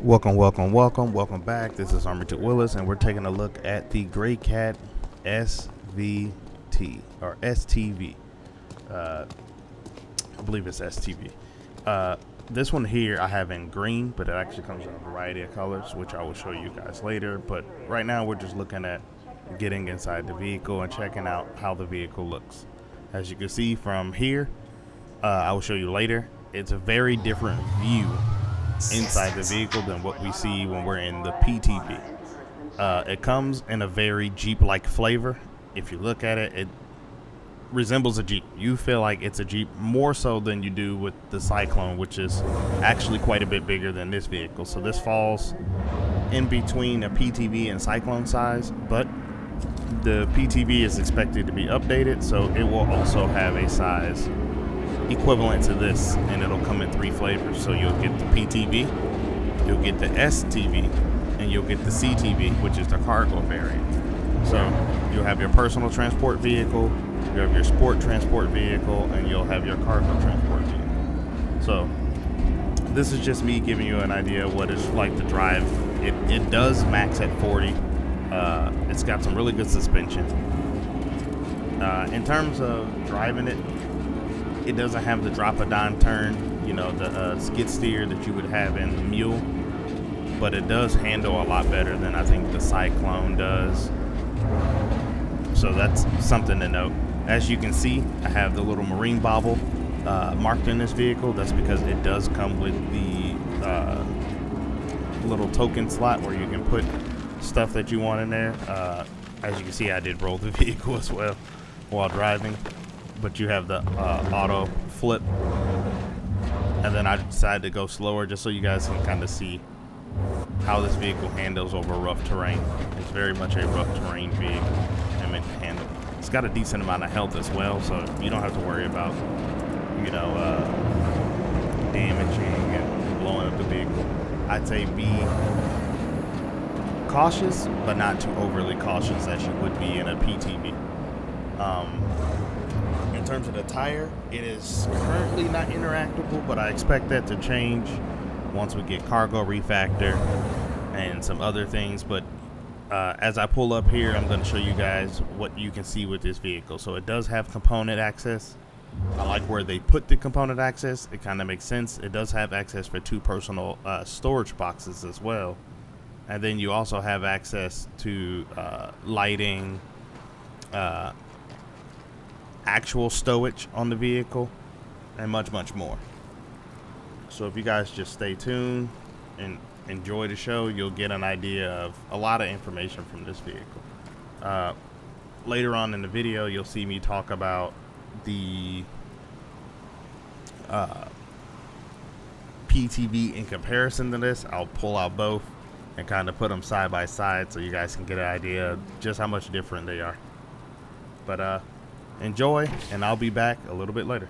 Welcome back. This is Armington Willis, and we're taking a look at the Gray Cat SVT or STV. I believe it's STV. This one here I have in green, but it actually comes in a variety of colors, which I will show you guys later. But right now we're just looking at getting inside the vehicle and checking out how the vehicle looks. As you can see from here, I will show you later, it's a very different view inside the vehicle than what we see when we're in the PTV. It comes in a very Jeep-like flavor. If you look at it, it resembles a Jeep. You feel like it's a Jeep more so than you do with the Cyclone, which is actually quite a bit bigger than this vehicle. So this falls in between a PTV and Cyclone size, but the PTV is expected to be updated, so it will also have a size equivalent to this, and it'll come in 3 flavors. So you'll get the PTV, you'll get the STV, and you'll get the CTV, which is the cargo variant. So you'll have your personal transport vehicle, you have your sport transport vehicle, and you'll have your cargo transport vehicle. So this is just me giving you an idea of what it's like to drive. It does max at 40. It's got some really good suspension. In terms of driving it, it doesn't have the drop a dime turn, the skid steer that you would have in the Mule, but it does handle a lot better than I think the Cyclone does. So that's something to note. As you can see, I have the little marine bobble marked in this vehicle. That's because it does come with the little token slot where you can put stuff that you want in there. As you can see, I did roll the vehicle as well while driving. But you have the auto flip, and then I decided to go slower just so you guys can kind of see how this vehicle handles over rough terrain. It's very much a rough terrain vehicle and meant to handle. It's got a decent amount of health as well, so you don't have to worry about damaging and blowing up the vehicle. I'd say be cautious, but not too overly cautious as you would be in a PTV. In terms of the tire, it is currently not interactable, but I expect that to change once we get cargo refactor and some other things. But as I pull up here, I'm going to show you guys what you can see with this vehicle. So it does have component access. I like where they put the component access. It kind of makes sense. It does have access for 2 personal storage boxes as well. And then you also have access to lighting, actual stowage on the vehicle, and much more. So if you guys just stay tuned and enjoy the show, you'll get an idea of a lot of information from this vehicle. Later on in the video, you'll see me talk about the PTV in comparison to this. I'll pull out both and kind of put them side by side so you guys can get an idea of just how much different they are. But enjoy, and I'll be back a little bit later.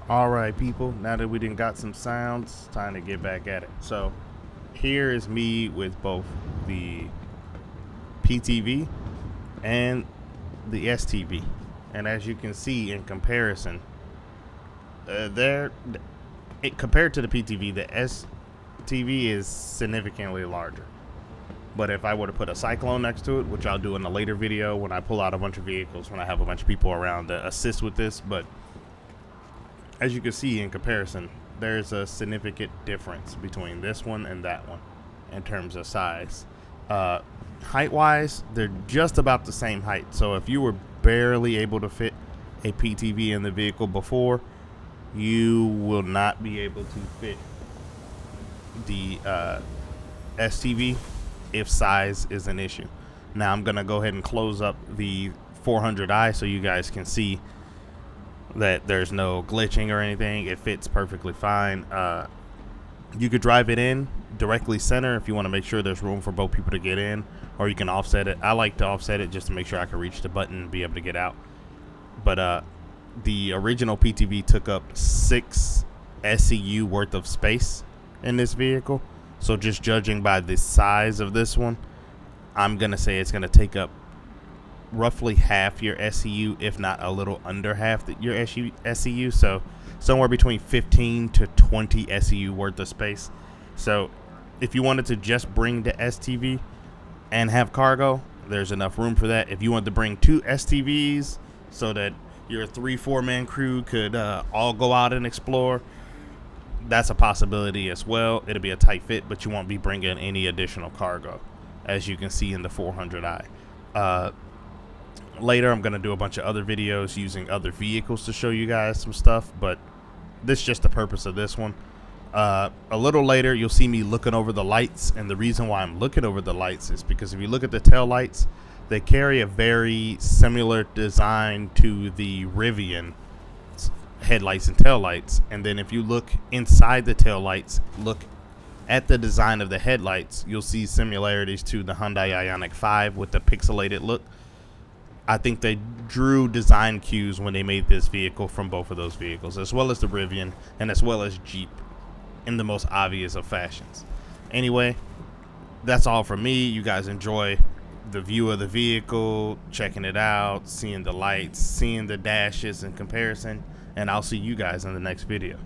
All right, people, now that we done got some sounds, time to get back at it. So here is me with both the PTV and the STV. And as you can see in comparison, compared to the PTV, the STV is significantly larger. But if I were to put a Cyclone next to it, which I'll do in a later video when I pull out a bunch of vehicles, when I have a bunch of people around to assist with this, but as you can see in comparison, there's a significant difference between this one and that one in terms of size. Height wise, they're just about the same height. So if you were barely able to fit a PTV in the vehicle before, you will not be able to fit the STV if size is an issue. Now I'm gonna go ahead and close up the 400i so you guys can see that there's no glitching or anything. It fits perfectly fine. You could drive it in directly center if you want to make sure there's room for both people to get in, or you can offset it. I like to offset it just to make sure I can reach the button and be able to get out. But the original PTV took up 6 SCU worth of space in this vehicle. So just judging by the size of this one, I'm gonna say it's gonna take up roughly half your SCU, if not a little under half your SCU. So somewhere between 15 to 20 SCU worth of space. So if you wanted to just bring the STV and have cargo, there's enough room for that. If you wanted to bring 2 STVs so that your 3-4 man crew could all go out and explore, that's a possibility as well. It'll be a tight fit, but you won't be bringing any additional cargo, as you can see in the 400i. Later, I'm going to do a bunch of other videos using other vehicles to show you guys some stuff, but this is just the purpose of this one. A little later, you'll see me looking over the lights, and the reason why I'm looking over the lights is because if you look at the tail lights, they carry a very similar design to the Rivian headlights and tail lights. And then if you look inside the tail lights, look at the design of the headlights, you'll see similarities to the Hyundai Ioniq 5 with the pixelated look. I think they drew design cues when they made this vehicle from both of those vehicles, as well as the Rivian and as well as Jeep, in the most obvious of fashions. Anyway, that's all from me. You guys enjoy the view of the vehicle, checking it out, seeing the lights, seeing the dashes in comparison, and I'll see you guys in the next video.